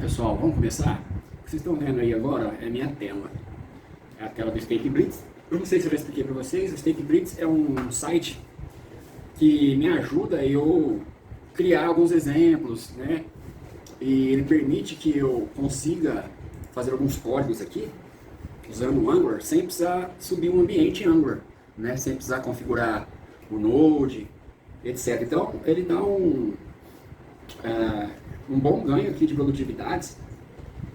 pessoal, vamos começar? O que vocês estão vendo aí agora é a minha tela. É a tela do StakeBlitz. Eu não sei se eu já expliquei para vocês, o StakeBlitz é um site que me ajuda a eu criar alguns exemplos, né? E ele permite que eu consiga fazer alguns códigos aqui, usando o Angular, sem precisar subir um ambiente em Angular, né? Sem precisar configurar o Node, etc. Então, ele dá um bom ganho aqui de produtividades,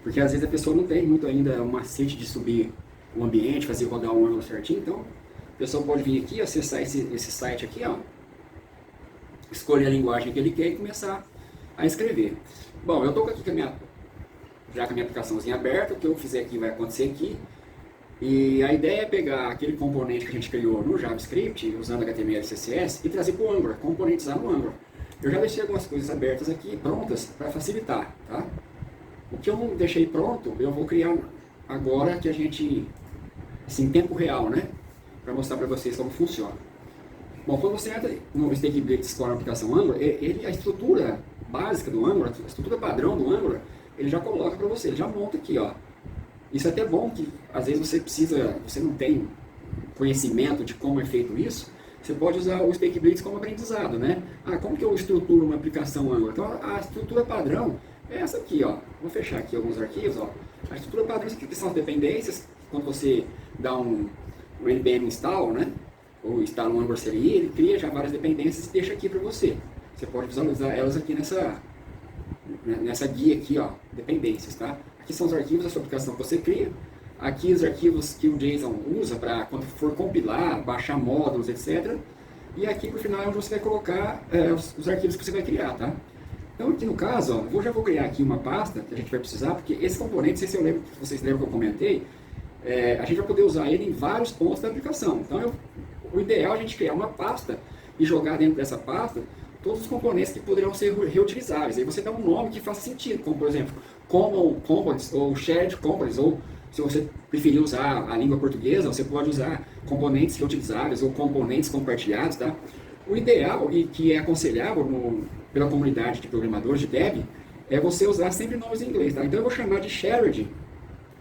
porque às vezes a pessoa não tem muito ainda um macete de subir o ambiente, fazer rodar o Angular certinho. Então, a pessoa pode vir aqui, acessar esse site aqui, ó, escolher a linguagem que ele quer e começar a escrever. Bom, eu estou aqui com a minha aplicaçãozinha aberta. O que eu fizer aqui vai acontecer aqui. E a ideia é pegar aquele componente que a gente criou no JavaScript, usando HTML e CSS, e trazer para o Angular, componentizar no Angular. Eu já deixei algumas coisas abertas aqui, prontas, para facilitar, tá? O que eu não deixei pronto, eu vou criar agora, que a gente, assim, em tempo real, né? Para mostrar para vocês como funciona. Bom, quando você entra no StakeBlitz com a aplicação Angular, a estrutura básica do Angular, a estrutura padrão do Angular, ele já coloca para você, ele já monta aqui, ó. Isso é até bom que, às vezes, você não tem conhecimento de como é feito isso, você pode usar o StakeBlitz como aprendizado, né? Como que eu estruturo uma aplicação Angular? Então, a estrutura padrão é essa aqui, ó. Vou fechar aqui alguns arquivos, ó. A estrutura padrão é que são as dependências. Quando você dá um npm install, né? Ou instala um Angular CLI, ele cria já várias dependências e deixa aqui para você. Você pode visualizar elas aqui nessa guia aqui, ó, dependências, tá? Aqui são os arquivos da sua aplicação que você cria. Aqui os arquivos que o JSON usa para quando for compilar, baixar módulos, etc. E aqui por final é onde você vai colocar os arquivos que você vai criar, tá? Então aqui no caso, ó, eu já vou criar aqui uma pasta que a gente vai precisar, porque esse componente, se vocês lembram que eu comentei, a gente vai poder usar ele em vários pontos da aplicação. Então o ideal é a gente criar uma pasta e jogar dentro dessa pasta todos os componentes que poderão ser reutilizáveis. Aí você dá um nome que faça sentido, como por exemplo, Common Components ou Shared Components, ou se você preferir usar a língua portuguesa, você pode usar componentes reutilizáveis ou componentes compartilhados, tá? O ideal e que é aconselhável pela comunidade de programadores de dev é você usar sempre nomes em inglês, tá? Então eu vou chamar de Shared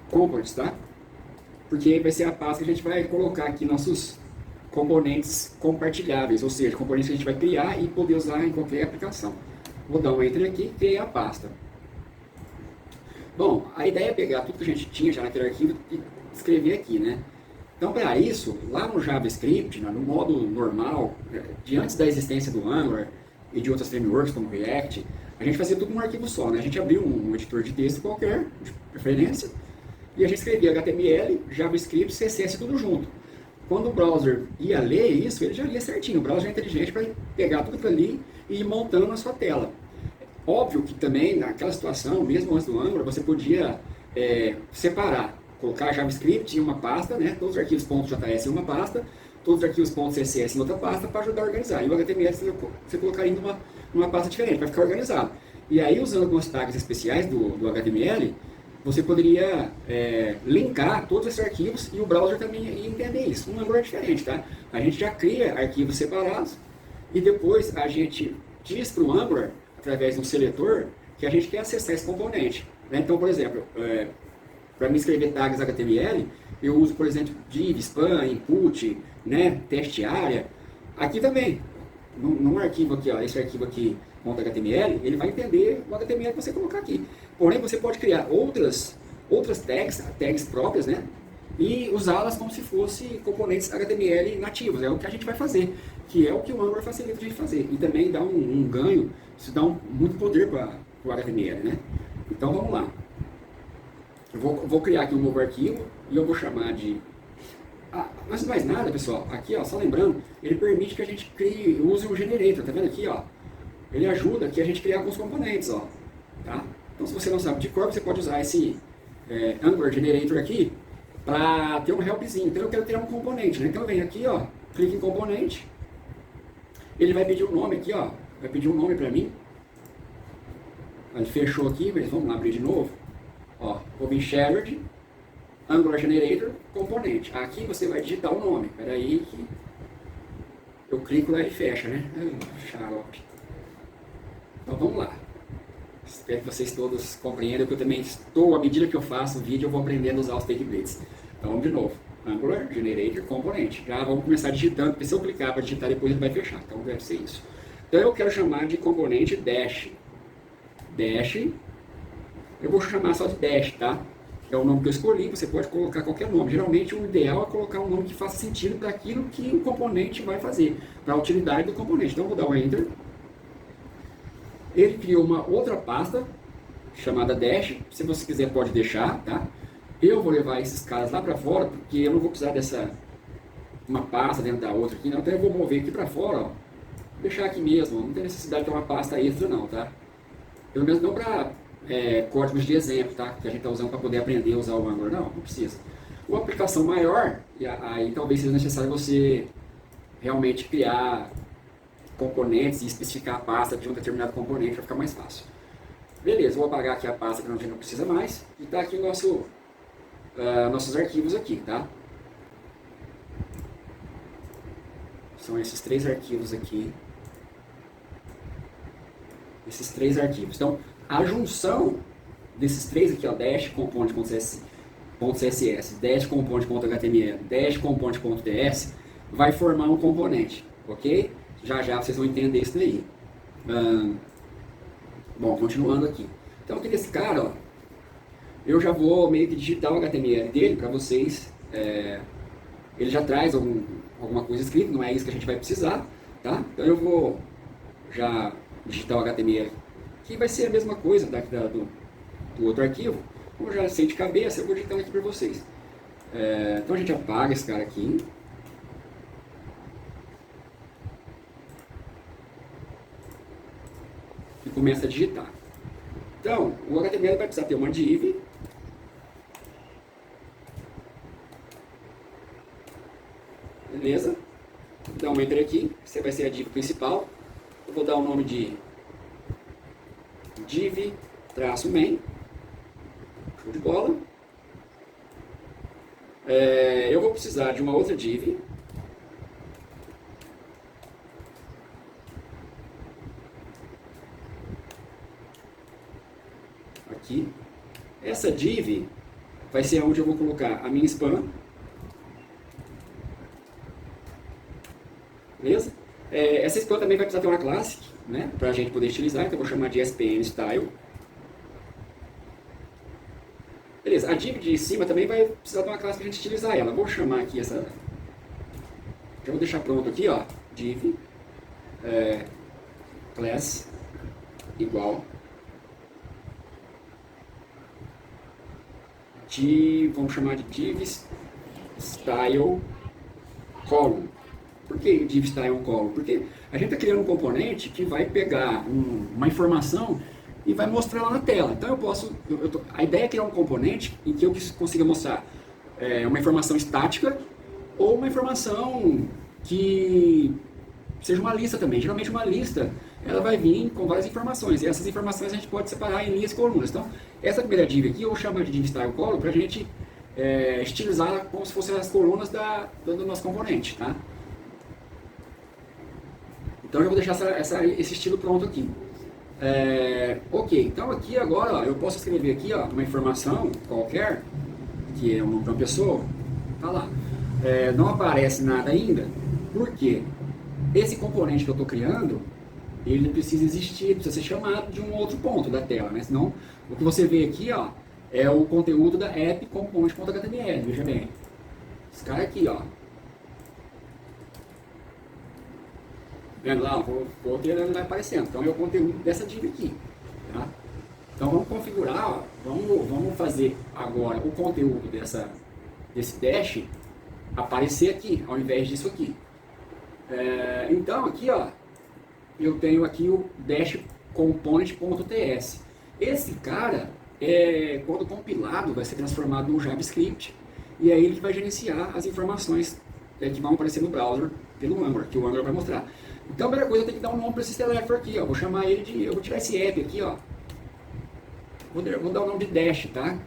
Components, tá? Porque vai ser a pasta que a gente vai colocar aqui nossos componentes compartilháveis, ou seja, componentes que a gente vai criar e poder usar em qualquer aplicação. Vou dar um Enter aqui, criar a pasta. Bom, a ideia é pegar tudo que a gente tinha já naquele arquivo e escrever aqui, né? Então, para isso, lá no JavaScript, no modo normal, de antes da existência do Angular e de outras frameworks como React, a gente fazia tudo num arquivo só, né? A gente abriu um editor de texto qualquer, de preferência, e a gente escrevia HTML, JavaScript, CSS, tudo junto. Quando o browser ia ler isso, ele já lia certinho. O browser é inteligente para pegar tudo aquilo ali e ir montando na sua tela. Óbvio que também, naquela situação, mesmo antes do Angular, você podia separar, colocar JavaScript em uma pasta, né? Todos os arquivos .js em uma pasta, todos os arquivos .css em outra pasta, para ajudar a organizar. E o HTML você colocaria numa pasta diferente, para ficar organizado. E aí, usando algumas tags especiais do HTML, você poderia linkar todos esses arquivos e o browser também ia entender isso. Um Angular é diferente, tá? A gente já cria arquivos separados e depois a gente diz para o Angular, através de um seletor, que a gente quer acessar esse componente, né? Então, por exemplo, para me escrever tags HTML, eu uso, por exemplo, div, span, input, né? Teste área. Aqui também, num arquivo aqui, ó, esse arquivo aqui, .html, ele vai entender o HTML que você colocar aqui. Porém, você pode criar outras tags próprias, né? E usá-las como se fossem componentes HTML nativos. É o que a gente vai fazer, que é o que o Angular facilita a gente fazer. E também dá um ganho, isso dá muito poder para o HTML, né? Então, vamos lá. Eu vou criar aqui um novo arquivo e eu vou chamar de... Antes de mais nada, pessoal, aqui, ó, só lembrando, ele permite que a gente use o generator, tá vendo aqui, ó? Ele ajuda aqui a gente criar alguns componentes, ó, tá? Então, se você não sabe de cor, você pode usar esse Angular Generator aqui para ter um helpzinho. Então, eu quero criar um componente, né? Então, eu venho aqui, ó, clique em componente, ele vai pedir um nome aqui, ó, vai pedir um nome para mim. Ele fechou aqui, mas vamos lá abrir de novo. Ó, vou vir Shared, Angular Generator, componente. Aqui você vai digitar o nome. Espera aí que eu clico lá e fecha, né? Xarope. Então, vamos lá. Espero que vocês todos compreendam que eu também estou, à medida que eu faço o vídeo, eu vou aprendendo a usar os take blades. Então vamos de novo. Angular, Generator, Componente. Já vamos começar digitando, porque se eu clicar para digitar depois ele vai fechar. Então deve ser isso. Então eu quero chamar de componente dash. Dash. Eu vou chamar só de dash, tá? É o nome que eu escolhi, você pode colocar qualquer nome. Geralmente o ideal é colocar um nome que faça sentido para aquilo que o componente vai fazer, para a utilidade do componente. Então eu vou dar um Enter. Ele criou uma outra pasta chamada Dash, se você quiser pode deixar, tá? Eu vou levar esses caras lá para fora, porque eu não vou precisar dessa uma pasta dentro da outra aqui, não. Então eu vou mover aqui para fora, ó. Deixar aqui mesmo, não tem necessidade de ter uma pasta extra não, tá? Pelo menos não para códigos de exemplo, tá? Que a gente está usando para poder aprender a usar o Angular, não precisa. Uma aplicação maior, e aí talvez seja necessário você realmente criar componentes e especificar a pasta de um determinado componente para ficar mais fácil. Beleza, vou apagar aqui a pasta que a gente não precisa mais, e está aqui o nossos arquivos aqui, tá? São esses 3 arquivos aqui. Esses 3 arquivos. Então, a junção desses 3 aqui, ó, dash component.css, dash component.html, dash component.ts, vai formar um componente, ok? Já já vocês vão entender isso daí. Bom, continuando aqui. Então, aqui nesse cara, ó, eu já vou meio que digitar o HTML dele para vocês. Ele já traz alguma coisa escrita, não é isso que a gente vai precisar, tá? Então eu vou já digitar o HTML, que vai ser a mesma coisa do outro arquivo. Como eu já sei de cabeça, eu vou digitando aqui para vocês. Então a gente apaga esse cara aqui. E começa a digitar. Então, o HTML vai precisar ter uma div. Beleza? Vou dar um Enter aqui. Essa vai ser a div principal. Eu vou dar o nome de div-main. Show de bola. Eu vou precisar de uma outra div. Aqui. Essa div vai ser onde eu vou colocar a minha spam. Beleza? Essa spam também vai precisar ter uma classe, né, para a gente poder utilizar, então eu vou chamar de spam style. Beleza, a div de cima também vai precisar de uma classe para a gente utilizar ela. Vou chamar aqui essa. Já vou deixar pronto aqui, ó. Div class igual vamos chamar de div style column. Por que div style column? Porque a gente está criando um componente que vai pegar uma informação e vai mostrar lá na tela. Então a ideia é criar um componente em que eu consiga mostrar uma informação estática ou uma informação que seja uma lista também. Geralmente uma lista ela vai vir com várias informações, e essas informações a gente pode separar em linhas e colunas. Então, essa primeira div aqui eu vou chamar de div style column para a gente estilizar como se fossem as colunas do nosso componente, tá? Então eu vou deixar esse estilo pronto aqui. Ok, então aqui agora ó, eu posso escrever aqui ó, uma informação qualquer, que é um nome de uma pessoa, tá lá. Não aparece nada ainda, porque esse componente que eu estou criando, ele precisa existir, precisa ser chamado de um outro ponto da tela, né? Senão o que você vê aqui ó, é o conteúdo da app component.html, veja bem. Esse cara aqui ó. Vendo lá, vou ter ele vai aparecendo. Então é o conteúdo dessa div aqui. Tá? Então vamos configurar, ó, vamos fazer agora o conteúdo desse dash aparecer aqui, ao invés disso aqui. Então aqui ó, eu tenho aqui o dash component.ts. Esse cara, quando compilado, vai ser transformado no JavaScript. E aí ele vai gerenciar as informações que vão aparecer no browser pelo Angular, que o Angular vai mostrar. Então, a primeira coisa, eu tenho que dar um nome para esse selector aqui, ó. Vou chamar ele de... Eu vou tirar esse app aqui, ó. Vou dar o nome de dash, tá?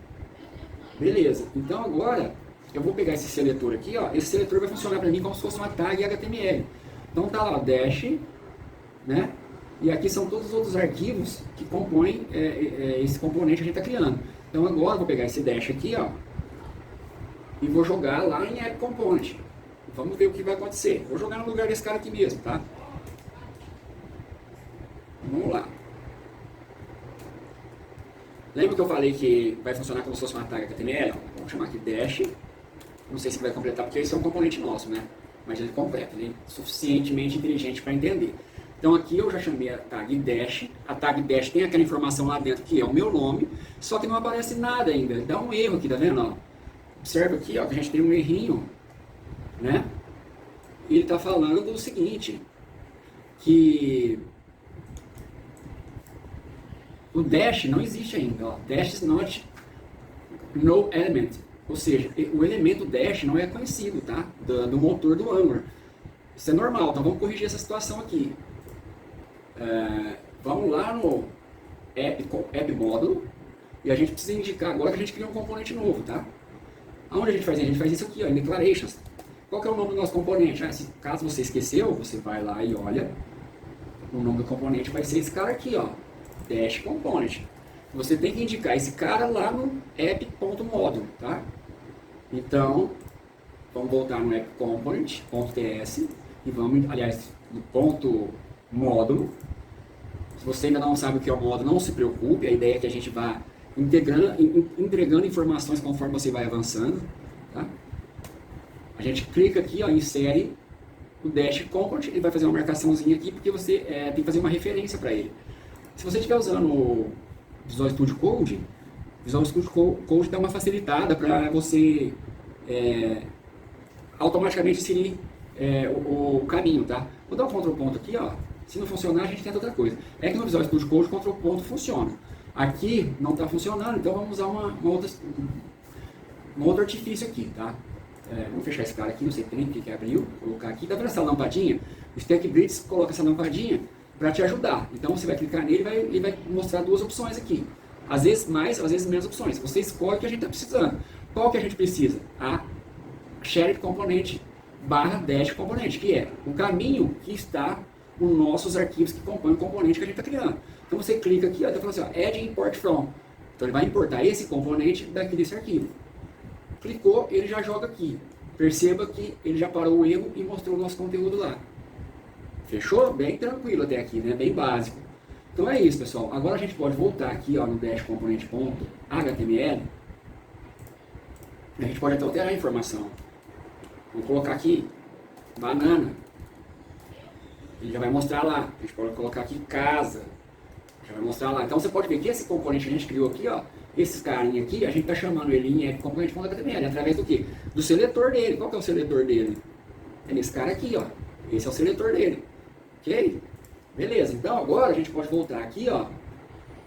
Beleza. Então, agora, eu vou pegar esse seletor aqui, ó. Esse seletor vai funcionar para mim como se fosse uma tag HTML. Então, tá lá, dash, né? E aqui são todos os outros arquivos que compõem esse componente que a gente está criando. Então agora eu vou pegar esse dash aqui, ó, e vou jogar lá em app component. Vamos ver o que vai acontecer. Vou jogar no lugar desse cara aqui mesmo, tá? Vamos lá. Lembra que eu falei que vai funcionar como se fosse uma tag HTML? Vamos chamar aqui dash. Não sei se vai completar, porque esse é um componente nosso, né? Mas ele completa, ele é suficientemente inteligente para entender. Então aqui eu já chamei a tag dash. A tag dash tem aquela informação lá dentro que é o meu nome, só que não aparece nada ainda. Dá um erro aqui, tá vendo? Ó? Observa aqui, ó, que a gente tem um errinho, né? E ele está falando o seguinte, que o dash não existe ainda, ó. Dash is not no element. Ou seja, o elemento dash não é conhecido, tá? Do motor do Angular. Isso é normal, então vamos corrigir essa situação aqui. Vamos lá no app módulo e a gente precisa indicar agora que a gente cria um componente novo, tá? Aonde a gente faz isso? A gente faz isso aqui, ó, em declarations. Qual que é o nome do nosso componente? Caso você esqueceu, você vai lá e olha. O nome do componente vai ser esse cara aqui, ó, dash component. Você tem que indicar esse cara lá no app.módulo, tá? Então, vamos voltar no app component.ts e vamos, aliás, no ponto módulo. Se você ainda não sabe o que é o módulo, não se preocupe. A ideia é que a gente vá entregando informações conforme você vai avançando, tá? A gente clica aqui, ó, insere o dash component, ele vai fazer uma marcaçãozinha aqui porque você tem que fazer uma referência para ele. Se você estiver usando o Visual Studio Code, Visual Studio Code dá uma facilitada para você automaticamente inserir o caminho, tá? Vou dar um Ctrl ponto aqui, ó. Se não funcionar, a gente tenta outra coisa. É que no Visual Studio Code, Ctrl ponto funciona. Aqui não está funcionando, então vamos usar um outro artifício aqui, tá? Vamos fechar esse cara aqui, não sei tem que abriu, colocar aqui. Tá vendo essa lampadinha? O Stack Blitz coloca essa lampadinha para te ajudar. Então você vai clicar nele e ele vai mostrar duas opções aqui. Às vezes mais, às vezes menos opções. Você escolhe o que a gente está precisando. Qual que a gente precisa? A shared component barra dash component, que é o caminho que está nos nossos arquivos que compõem o componente que a gente está criando. Então você clica aqui, ó, tá falando assim, ó, add import from. Então ele vai importar esse componente daqui desse arquivo. Clicou, ele já joga aqui. Perceba que ele já parou o erro e mostrou o nosso conteúdo lá. Fechou? Bem tranquilo até aqui, né? Bem básico. Então é isso, pessoal. Agora a gente pode voltar aqui, ó, no dash component.html. A gente pode até alterar a informação. Vamos colocar aqui banana. Ele já vai mostrar lá. A gente pode colocar aqui casa. Já vai mostrar lá. Então você pode ver que esse componente que a gente criou aqui, ó, esses carinha aqui, a gente está chamando ele em app.component.html através do quê? Do seletor dele. Qual que é o seletor dele? É nesse cara aqui, ó. Esse é o seletor dele. Ok? Beleza. Então agora a gente pode voltar aqui, ó,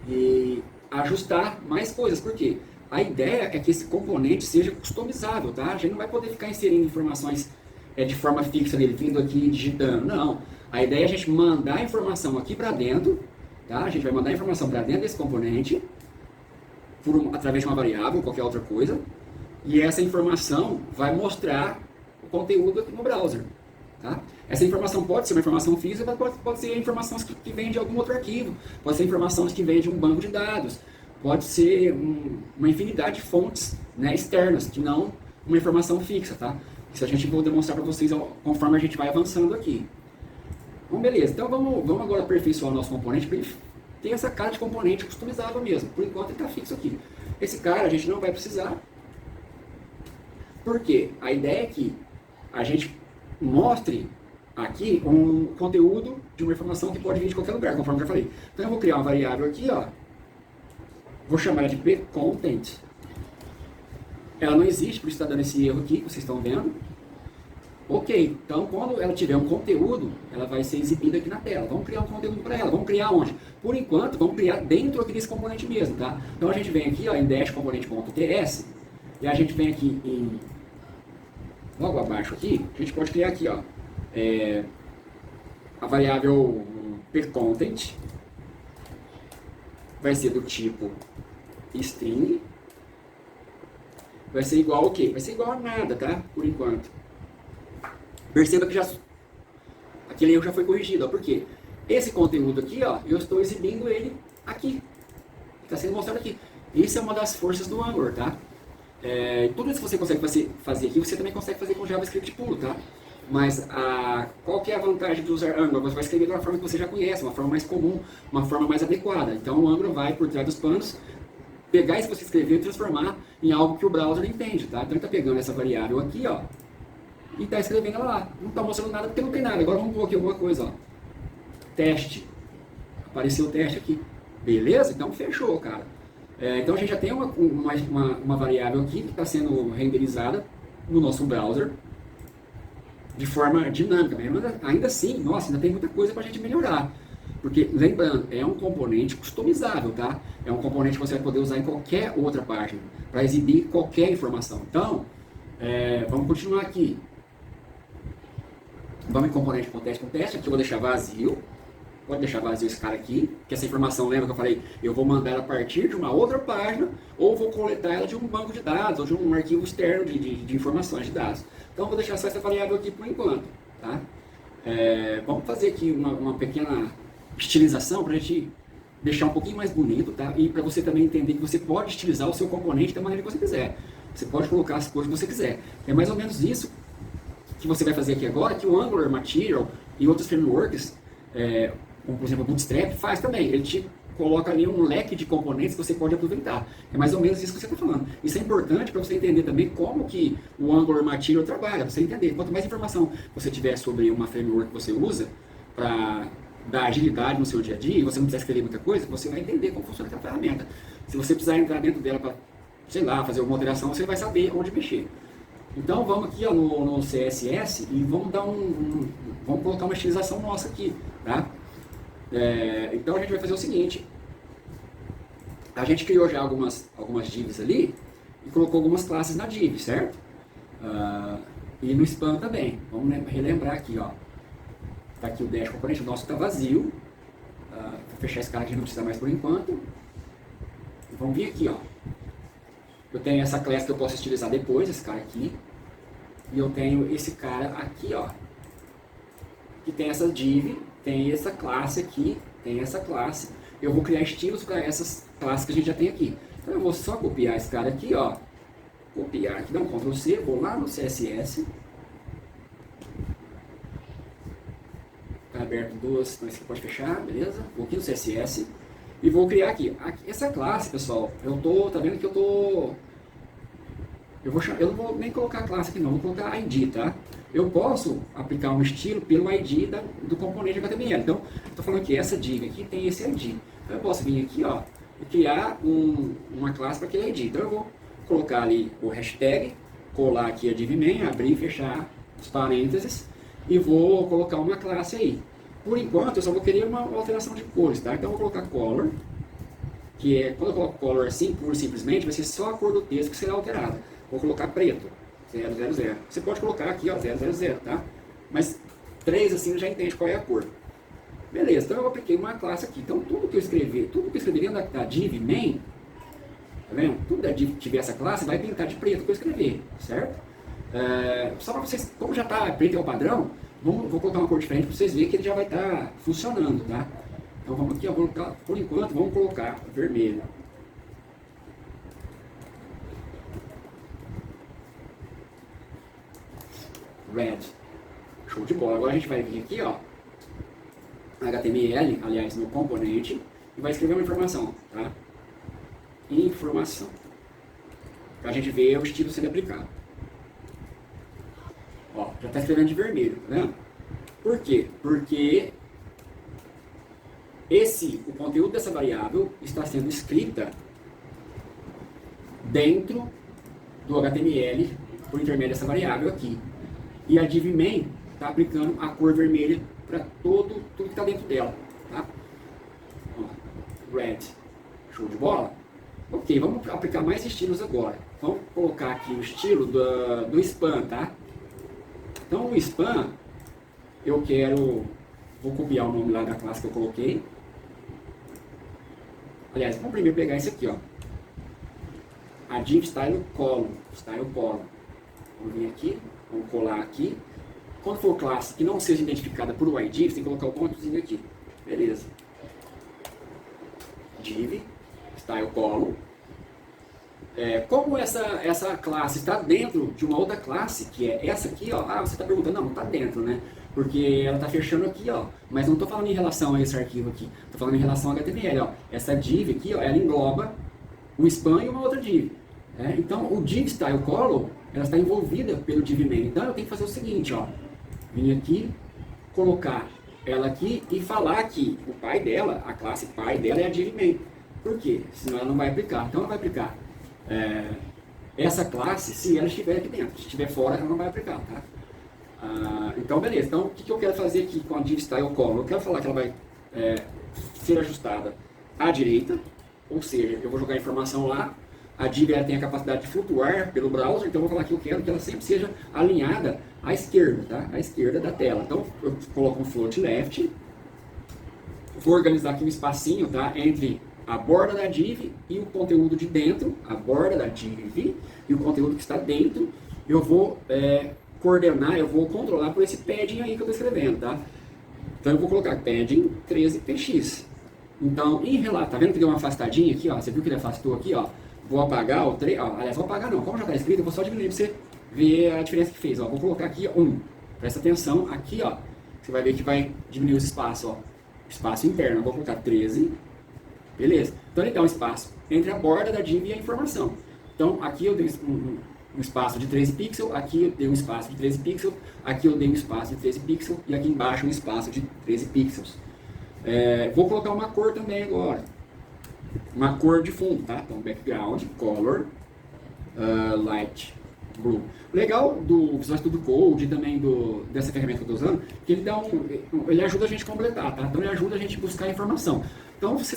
e ajustar mais coisas. Por quê? A ideia é que esse componente seja customizável, tá? A gente não vai poder ficar inserindo informações de forma fixa nele, vindo aqui e digitando. Não. A ideia é a gente mandar a informação aqui para dentro, tá? A gente vai mandar a informação para dentro desse componente através de uma variável, qualquer outra coisa, e essa informação vai mostrar o conteúdo aqui no browser, tá? Essa informação pode ser uma informação física, mas pode ser informações que vêm de algum outro arquivo, pode ser informações que vêm de um banco de dados, pode ser uma infinidade de fontes, né, externas, que não uma informação fixa, tá? Isso a gente vai demonstrar para vocês conforme a gente vai avançando aqui. Bom, beleza. Então vamos agora aperfeiçoar o nosso componente para ele ter essa cara de componente customizável mesmo. Por enquanto ele está fixo aqui. Esse cara a gente não vai precisar. Por quê? A ideia é que a gente mostre aqui um conteúdo de uma informação que pode vir de qualquer lugar, conforme eu já falei. Então eu vou criar uma variável aqui, ó. Vou chamar ela de pcontent. Ela não existe, por isso está dando esse erro aqui que vocês estão vendo. Ok, então quando ela tiver um conteúdo, ela vai ser exibida aqui na tela. Vamos criar um conteúdo para ela. Vamos criar onde? Por enquanto, vamos criar dentro aqui desse componente mesmo, tá? Então a gente vem aqui, ó, em dash component.ts e a gente vem aqui em logo abaixo aqui, a gente pode criar aqui, ó, a variável pcontent vai ser do tipo string, vai ser igual ao quê? Vai ser igual a nada, tá? Por enquanto. Perceba que aquele erro já foi corrigido, ó. Por quê? Esse conteúdo aqui, ó, eu estou exibindo ele aqui. Está sendo mostrado aqui. Isso é uma das forças do Angular, tá? Tudo isso que você consegue fazer aqui, você também consegue fazer com JavaScript puro, tá? Mas qual que é a vantagem de usar Angular? Você vai escrever de uma forma que você já conhece, uma forma mais comum, uma forma mais adequada. Então o Angular vai por trás dos panos, pegar isso que você escreveu e transformar em algo que o browser entende, tá? Então ele está pegando essa variável aqui, ó, e está escrevendo ela lá. Não está mostrando nada porque não tem nada. Agora vamos pôr aqui alguma coisa, ó. Teste. Apareceu o teste aqui. Beleza? Então fechou, cara. Então a gente já tem uma variável aqui que está sendo renderizada no nosso browser de forma dinâmica. Mas ainda assim, nossa, ainda tem muita coisa para a gente melhorar. Porque, lembrando, é um componente customizável, tá? É um componente que você vai poder usar em qualquer outra página para exibir qualquer informação. Então, vamos continuar aqui. Vamos em componente com teste. Aqui eu vou deixar vazio. Pode deixar vazio esse cara aqui, que essa informação, lembra que eu falei, eu vou mandar ela a partir de uma outra página, ou vou coletar ela de um banco de dados, ou de um arquivo externo de informações de dados. Então eu vou deixar só essa variável aqui por enquanto, tá? Vamos fazer aqui uma pequena estilização para a gente deixar um pouquinho mais bonito, tá? E para você também entender que você pode estilizar o seu componente da maneira que você quiser. Você pode colocar as cores que você quiser. É mais ou menos isso que você vai fazer aqui agora, que o Angular Material e outros frameworks, como por exemplo o Bootstrap, faz também. Ele te coloca ali um leque de componentes que você pode aproveitar. É mais ou menos isso que você está falando. Isso é importante para você entender também como que o Angular Material trabalha, para você entender. Quanto mais informação você tiver sobre uma framework que você usa para dar agilidade no seu dia a dia, e você não precisa escrever muita coisa, você vai entender como funciona aquela ferramenta. Se você precisar entrar dentro dela para, sei lá, fazer alguma alteração, você vai saber onde mexer. Então vamos aqui ó, no CSS e vamos dar vamos colocar uma estilização nossa aqui, tá? Então a gente vai fazer o seguinte, a gente criou já algumas divs ali e colocou algumas classes na div, certo? E no span também, vamos relembrar aqui, ó, tá aqui o dash componente, o nosso está vazio, vou fechar esse cara aqui, não precisa mais por enquanto, e vamos vir aqui, ó, eu tenho essa classe que eu posso estilizar depois, esse cara aqui, e eu tenho esse cara aqui, ó, que tem essa div, tem essa classe aqui, tem essa classe. Eu vou criar estilos para essas classes que a gente já tem aqui. Então eu vou só copiar esse cara aqui, ó. Copiar aqui, dá um Ctrl C, vou lá no CSS. Tá aberto duas, então esse aqui pode fechar, beleza? Vou aqui no CSS e vou criar aqui. Essa classe, pessoal, tá vendo que eu não vou nem colocar a classe aqui não, vou colocar ID, tá? Eu posso aplicar um estilo pelo ID do componente HTML. Então, estou falando que essa div aqui tem esse ID. Então, eu posso vir aqui, ó, e criar uma classe para aquele ID. Então, eu vou colocar ali o hashtag, colar aqui a divmain, abrir e fechar os parênteses, e vou colocar uma classe aí. Por enquanto, eu só vou querer uma alteração de cores, tá? Então, eu vou colocar color, que é, quando eu coloco color assim, puro simplesmente, vai ser só a cor do texto que será alterada. Vou colocar preto. 000. Você pode colocar aqui, ó, 000, tá? Mas 3 assim já entende qual é a cor. Beleza, então eu apliquei uma classe aqui. Então tudo que eu escrevi dentro da div main, tá vendo? Tudo da div que tiver essa classe vai pintar de preto que eu escrevi, certo? Só para vocês, como já está preto é o padrão, vou colocar uma cor diferente para vocês verem que ele já vai estar funcionando, tá? Então vamos aqui, ó, por enquanto vamos colocar vermelho. Red. Show de bola. Agora a gente vai vir aqui, ó, HTML, aliás, no componente, e vai escrever uma informação, tá? Informação. Pra gente ver o estilo sendo aplicado. Ó, já está escrevendo de vermelho, tá vendo? Por quê? Porque o conteúdo dessa variável está sendo escrita dentro do HTML por intermédio dessa variável aqui. E a div main está aplicando a cor vermelha para tudo que está dentro dela, tá? Ó, red. Show de bola? Ok, vamos aplicar mais estilos agora. Vamos colocar aqui o estilo do span, tá? Então o span, vou copiar o nome lá da classe que eu coloquei. Aliás, vamos primeiro pegar esse aqui, ó. A div style column. Vamos vir aqui. Vamos colar aqui. Quando for classe que não seja identificada por ID, você tem que colocar o pontozinho aqui. Beleza. Div, style column. Como essa classe está dentro de uma outra classe, que é essa aqui, ó, você está perguntando, não está dentro, né? Porque ela está fechando aqui, ó, mas não estou falando em relação a esse arquivo aqui, estou falando em relação ao HTML, ó. Essa div aqui, ó, ela engloba um span e uma outra div. Então, o div style column, ela está envolvida pelo div main. Então, eu tenho que fazer o seguinte, ó, vir aqui, colocar ela aqui e falar que o pai dela, a classe pai dela é a div main. Por quê? Senão ela não vai aplicar. Então, ela vai aplicar essa classe se ela estiver aqui dentro. Se estiver fora, ela não vai aplicar, tá? Então, beleza. Então, o que eu quero fazer aqui com a div style column? Eu quero falar que ela vai ser ajustada à direita, ou seja, eu vou jogar a informação lá. A div tem a capacidade de flutuar pelo browser, então eu vou falar que eu quero que ela sempre seja alinhada à esquerda, tá? À esquerda da tela. Então, eu coloco um float left, vou organizar aqui um espacinho, tá? Entre a borda da div e o conteúdo de dentro, a borda da div e o conteúdo que está dentro, eu vou coordenar, eu vou controlar por esse padding aí que eu estou escrevendo, tá? Então eu vou colocar padding 13px. Então, em relato, tá vendo que deu uma afastadinha aqui, ó? Você viu que ele afastou aqui, ó? Vou apagar o 3, aliás, vou apagar não, como já está escrito, eu vou só diminuir para você ver a diferença que fez, ó. Vou colocar aqui 1, presta atenção, aqui, ó, você vai ver que vai diminuir esse espaço, ó, espaço interno, eu vou colocar 13, beleza? Então ele dá um espaço entre a borda da div e a informação. Então aqui eu dei um espaço de 13 pixels, aqui eu dei um espaço de 13 pixels, aqui eu dei um espaço de 13 pixels e aqui embaixo um espaço de 13 pixels. Vou colocar uma cor também agora. Uma cor de fundo, tá? Então, background, color, light blue. O legal do Visual Studio Code e também dessa ferramenta que eu estou usando, que ele ajuda a gente a completar, tá? Então, ele ajuda a gente a buscar informação. Então, você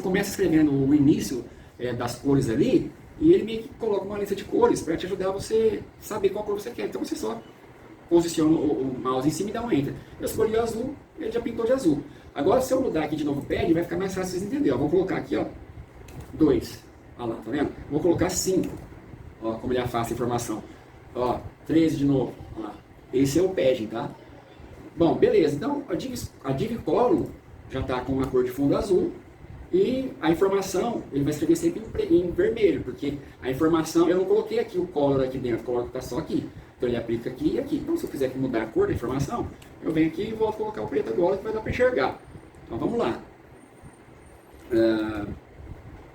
começa escrevendo o início das cores ali, e ele meio que coloca uma lista de cores para te ajudar você saber qual cor você quer. Então, você só posiciona o mouse em cima e dá um enter. Eu escolhi o azul, ele já pintou de azul. Agora, se eu mudar aqui de novo o pad, vai ficar mais fácil vocês entenderem. Vou colocar aqui, ó, 2. Olha lá, tá vendo? Vou colocar 5. Ó, como ele afasta a informação. Ó, 13 de novo. Olha lá. Esse é o padding, tá? Bom, beleza. Então, a div column já está com uma cor de fundo azul. E a informação, ele vai escrever sempre em vermelho, porque a informação, eu não coloquei aqui o color aqui dentro, coloco que está só aqui. Então ele aplica aqui e aqui. Então se eu quiser mudar a cor da informação, eu venho aqui e volto a colocar o preto agora que vai dar para enxergar. Então vamos lá.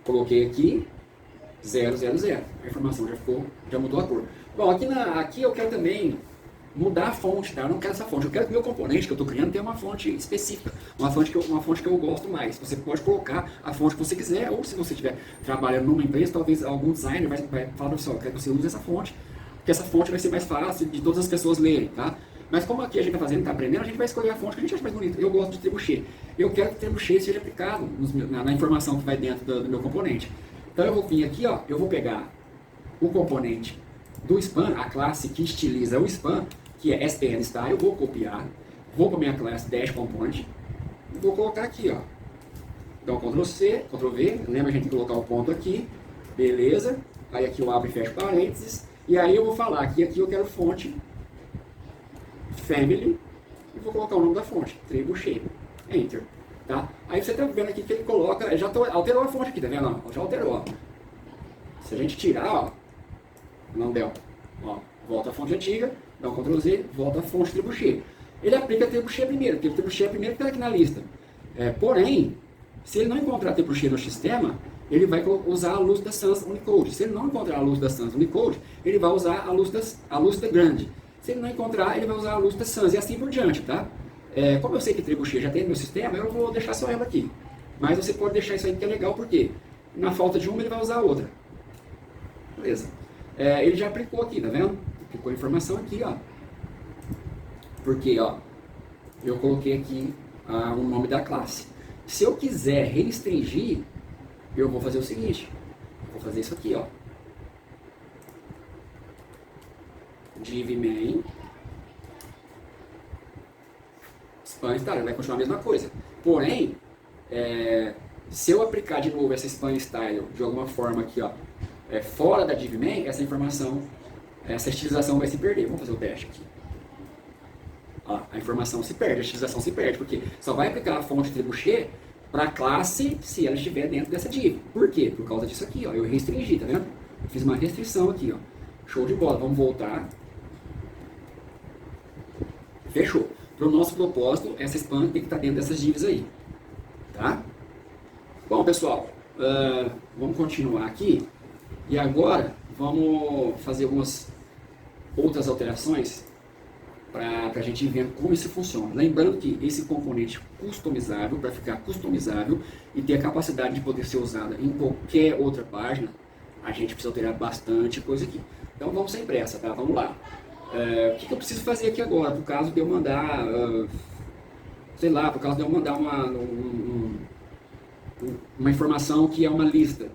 Coloquei aqui 000. A informação já mudou a cor. Bom, aqui eu quero também mudar a fonte, tá? Eu não quero essa fonte. Eu quero que o meu componente que eu estou criando tenha uma fonte específica. Uma fonte que eu gosto mais. Você pode colocar a fonte que você quiser, ou se você estiver trabalhando numa empresa, talvez algum designer vai falar para você, eu quero que você use essa fonte, porque essa fonte vai ser mais fácil de todas as pessoas lerem, tá? Mas como aqui a gente está fazendo, está aprendendo, a gente vai escolher a fonte que a gente acha mais bonita. Eu gosto de trebuchet. Eu quero que o trebuchet seja aplicado na informação que vai dentro do meu componente. Então eu vou vir aqui, ó, eu vou pegar o componente do span, a classe que estiliza o span, que é SPN Style, eu vou copiar, vou para a minha classe Dash Component e vou colocar aqui, ó. Então Ctrl C, Ctrl V, lembra a gente de colocar o ponto aqui, beleza. Aí aqui eu abro e fecho parênteses. E aí eu vou falar que aqui eu quero fonte family e vou colocar o nome da fonte, trebuchet, enter, tá? Aí você tá vendo aqui que ele coloca, já alterou a fonte aqui, tá vendo? Ó, já alterou, ó. Se a gente tirar, ó, não deu, ó, volta a fonte antiga, dá um Ctrl Z, volta a fonte trebuchet. Ele aplica trebuchet primeiro, porque o trebuchet é o primeiro que está aqui na lista. Porém, se ele não encontrar trebuchet no sistema, ele vai usar a luz da Sans Unicode. Se ele não encontrar a luz da Sans Unicode, ele vai usar a luz da grande. Se ele não encontrar, ele vai usar a luz da Sans e assim por diante, tá? Como eu sei que trebuchet já tem no meu sistema, eu vou deixar só ela aqui. Mas você pode deixar isso aí que é legal, porque na falta de uma ele vai usar a outra. Beleza. Ele já aplicou aqui, tá vendo? Aplicou a informação aqui, ó. Porque, ó, eu coloquei aqui o nome da classe. Se eu quiser restringir, eu vou fazer o seguinte, vou fazer isso aqui, ó, div main span style, vai continuar a mesma coisa. Porém, se eu aplicar de novo essa span style de alguma forma aqui, ó, fora da div main, essa informação, essa estilização vai se perder. Vamos fazer o teste aqui. Ó, a informação se perde, a utilização se perde, porque só vai aplicar a fonte trebuchet para a classe se ela estiver dentro dessa div. Por quê? Por causa disso aqui, ó, eu restringi, tá vendo? Eu fiz uma restrição aqui, ó. Show de bola, vamos voltar. Fechou. Para o nosso propósito, essa span tem que estar dentro dessas divs aí, tá? Bom, pessoal, vamos continuar aqui. E agora, vamos fazer algumas outras alterações para a gente ver como isso funciona. Lembrando que esse componente customizável, para ficar customizável e ter a capacidade de poder ser usada em qualquer outra página, a gente precisa alterar bastante coisa aqui. Então vamos sem pressa, tá? Vamos lá. O que eu preciso fazer aqui agora, por caso de eu mandar, sei lá, por causa de eu mandar uma informação que é uma lista.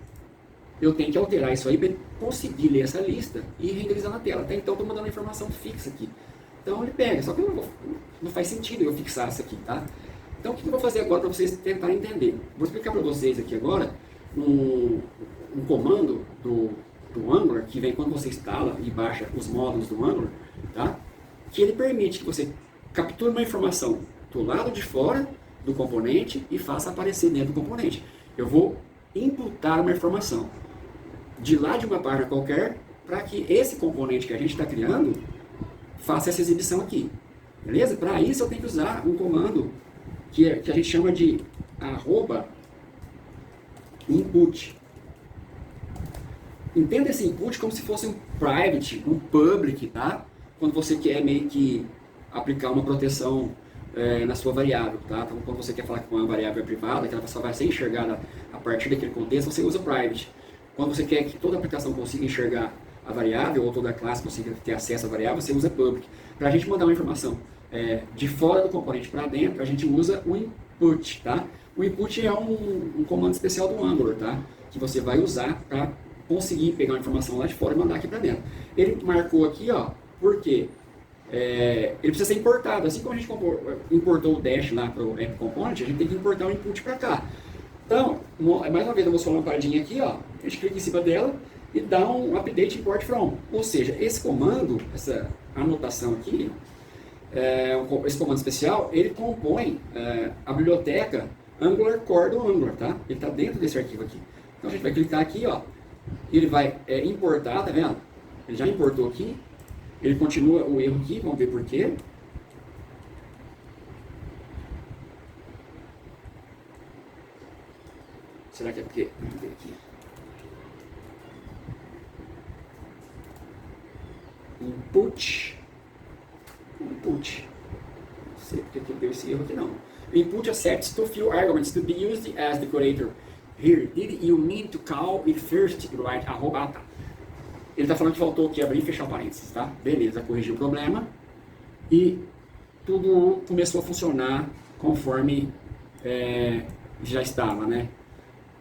Eu tenho que alterar isso aí para conseguir ler essa lista e renderizar na tela. Até então estou mandando uma informação fixa aqui. Então ele pega, só que não faz sentido eu fixar isso aqui, tá? Então o que eu vou fazer agora para vocês tentarem entender? Vou explicar para vocês aqui agora um comando do Angular, que vem quando você instala e baixa os módulos do Angular, tá? Que ele permite que você capture uma informação do lado de fora do componente e faça aparecer dentro do componente. Eu vou imputar uma informação de lá de uma página qualquer para que esse componente que a gente está criando faça essa exibição aqui. Beleza? Para isso eu tenho que usar um comando que a gente chama de @input. Entenda esse input como se fosse um private, um public, tá? Quando você quer meio que aplicar uma proteção na sua variável, tá? Então, quando você quer falar que uma variável é privada, que ela só vai ser enxergada a partir daquele contexto, você usa private. Quando você quer que toda aplicação consiga enxergar a variável, ou toda a classe consiga ter acesso à variável, você usa public. Para a gente mandar uma informação de fora do componente para dentro, a gente usa o input, tá? O input é um comando especial do Angular, tá? Que você vai usar para conseguir pegar uma informação lá de fora e mandar aqui para dentro. Ele marcou aqui, ó, porque ele precisa ser importado. Assim como a gente importou o dash lá para o app component, a gente tem que importar o input para cá. Então, mais uma vez eu vou só uma paradinha aqui, ó, a gente clica em cima dela e dá um update import from. Ou seja, esse comando, essa anotação aqui, esse comando especial, ele compõe a biblioteca Angular Core do Angular, tá? Ele está dentro desse arquivo aqui. Então a gente vai clicar aqui, ó, e ele vai importar, tá vendo? Ele já importou aqui, ele continua o erro aqui, vamos ver por quê. Será que é porque? Vamos ver aqui. Input. Não sei porque que deu esse erro aqui não. Input accepts two few arguments to be used as decorator. Here, did you mean to call it first, right? Tá. Ele está falando que faltou aqui abrir e fechar parênteses, tá? Beleza, corrigiu o problema. E tudo começou a funcionar conforme já estava, né?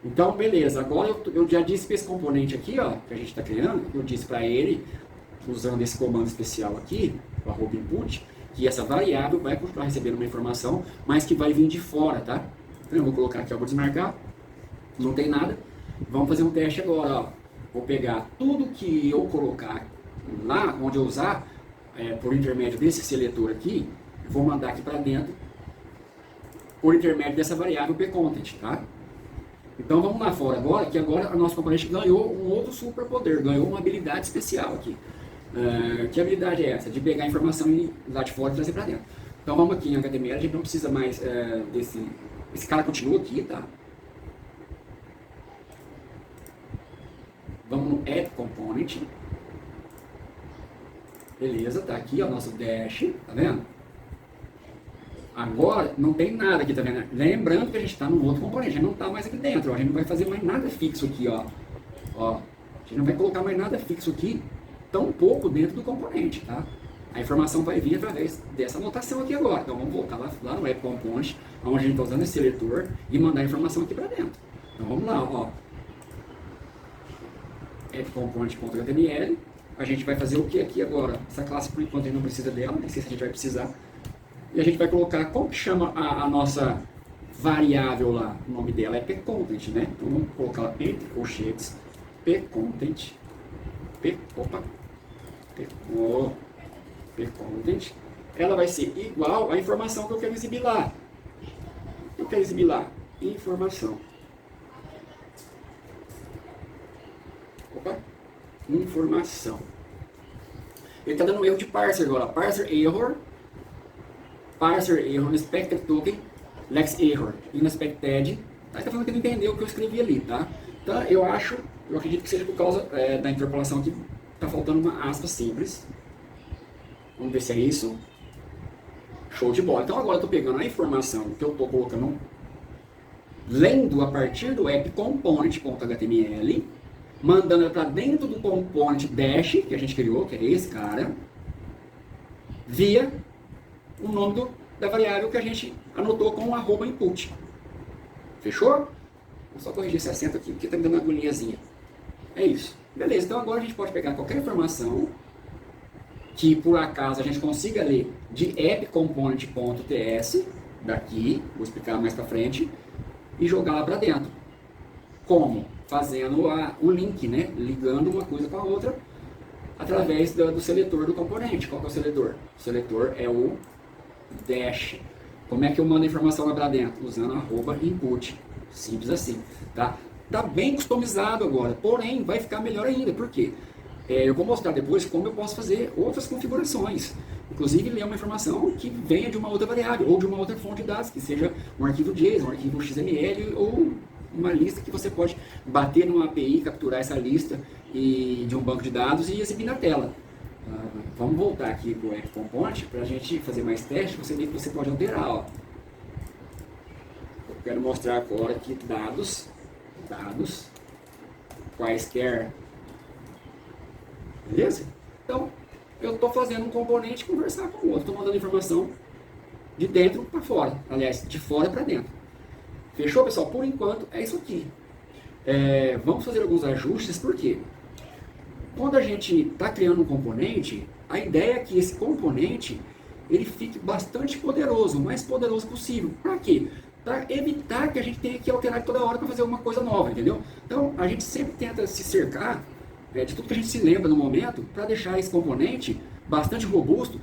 Então, beleza. Agora eu já disse para esse componente aqui, ó, que a gente está criando, eu disse para ele, usando esse comando especial aqui, o @input, que essa variável vai continuar recebendo uma informação, mas que vai vir de fora, tá? Então, eu vou colocar aqui, ó, vou desmarcar, não tem nada. Vamos fazer um teste agora, ó. Vou pegar tudo que eu colocar lá, onde eu usar, por intermédio desse seletor aqui, vou mandar aqui para dentro, por intermédio dessa variável pcontent, tá? Então vamos lá fora agora, que agora a nossa componente ganhou um outro superpoder, ganhou uma habilidade especial aqui. Que habilidade é essa? De pegar a informação e lá de fora e trazer para dentro. Então vamos aqui em HTML, a gente não precisa mais esse cara continua aqui, tá? Vamos no Add Component. Beleza, tá aqui ó, o nosso dash, tá vendo? Agora não tem nada aqui, tá vendo? Lembrando que a gente está num outro componente, a gente não está mais aqui dentro, ó. A gente não vai fazer mais nada fixo aqui, ó. A gente não vai colocar mais nada fixo aqui, tão pouco dentro do componente, tá? A informação vai vir através dessa anotação aqui agora. Então vamos voltar lá no App Component, onde a gente está usando esse seletor e mandar a informação aqui para dentro. Então vamos lá, ó. appcomponent.html. A gente vai fazer o que aqui agora? Essa classe por enquanto a gente não precisa dela, nem sei se a gente vai precisar. E a gente vai colocar, como que chama a nossa variável lá? O nome dela é pcontent, né? Então vamos colocar lá entre colchetes pcontent, pcontent, ela vai ser igual à informação que eu quero exibir lá. Eu quero exibir lá informação. Opa, informação. Ele está dando um erro de parser agora. Parser error unexpected token, lex error, unexpected. Tá, está falando que não entendeu o que eu escrevi ali, tá? Então eu acredito que seja por causa da interpolação que está faltando uma aspa simples. Vamos ver se é isso. Show de bola. Então agora eu estou pegando a informação que eu estou colocando, lendo a partir do app component.html, mandando ela para dentro do component dash que a gente criou, que é esse cara, via o nome da variável que a gente anotou com o @input. Fechou? Vou só corrigir esse acento aqui, porque está me dando uma agoniazinha. É isso. Beleza, então agora a gente pode pegar qualquer informação que por acaso a gente consiga ler de appcomponent.ts, daqui, vou explicar mais para frente, e jogar lá para dentro. Como? Fazendo o link, né? Ligando uma coisa com a outra através do seletor do componente. Qual que é o seletor? O seletor é o dash. Como é que eu mando a informação lá para dentro? Usando @input. Simples assim, tá? Tá bem customizado agora, porém vai ficar melhor ainda. Por quê? Eu vou mostrar depois como eu posso fazer outras configurações. Inclusive ler uma informação que venha de uma outra variável ou de uma outra fonte de dados, que seja um arquivo JSON, um arquivo XML ou uma lista que você pode bater numa API, capturar essa lista de um banco de dados e exibir na tela. Vamos voltar aqui para o AppComponent para a gente fazer mais testes. Você vê que você pode alterar. Ó. Eu quero mostrar agora aqui dados, quaisquer. Beleza? Então, eu estou fazendo um componente conversar com o outro. Estou mandando informação de dentro para fora. Aliás, de fora para dentro. Fechou, pessoal? Por enquanto, é isso aqui. Vamos fazer alguns ajustes, porque quando a gente está criando um componente, a ideia é que esse componente ele fique bastante poderoso, o mais poderoso possível. Para quê? Para evitar que a gente tenha que alterar toda hora para fazer alguma coisa nova, entendeu? Então, a gente sempre tenta se cercar de tudo que a gente se lembra no momento, para deixar esse componente bastante robusto,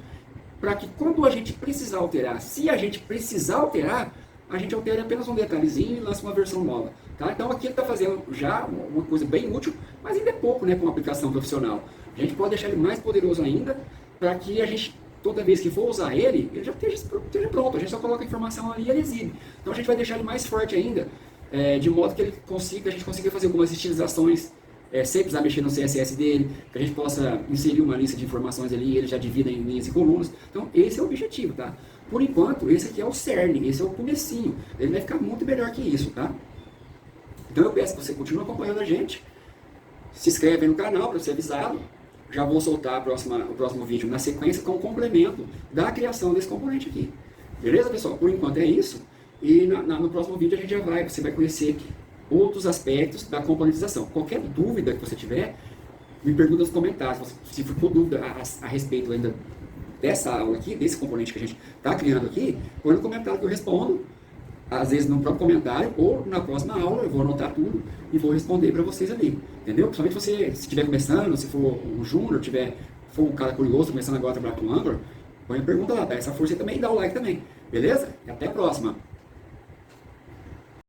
para que quando a gente precisar alterar, se a gente precisar alterar, a gente altera apenas um detalhezinho e lança uma versão nova. Tá? Então aqui ele está fazendo já uma coisa bem útil, mas ainda é pouco, né, com uma aplicação profissional. A gente pode deixar ele mais poderoso ainda, para que a gente, toda vez que for usar ele já esteja pronto. A gente só coloca a informação ali e ele exibe. Então a gente vai deixar ele mais forte ainda, de modo que a gente consiga fazer algumas estilizações sem precisar mexer no CSS dele, que a gente possa inserir uma lista de informações ali e ele já divida em linhas e colunas. Então esse é o objetivo, tá? Por enquanto, esse aqui é o cerne, esse é o comecinho. Ele vai ficar muito melhor que isso, tá? Então eu peço que você continue acompanhando a gente, se inscreve aí no canal para ser avisado. Já vou soltar o próximo vídeo na sequência com o complemento da criação desse componente aqui. Beleza, pessoal? Por enquanto é isso. E no próximo vídeo você vai conhecer outros aspectos da componentização. Qualquer dúvida que você tiver, me pergunta nos comentários. Se for dúvida a respeito ainda dessa aula aqui, desse componente que a gente está criando aqui, põe no comentário que eu respondo. Às vezes no próprio comentário ou na próxima aula eu vou anotar tudo e vou responder para vocês ali. Entendeu? Principalmente você, se estiver começando, se for um júnior, for um cara curioso, começando agora a trabalhar com Angular, põe a pergunta lá, dá essa força e também dá o like também. Beleza? E até a próxima.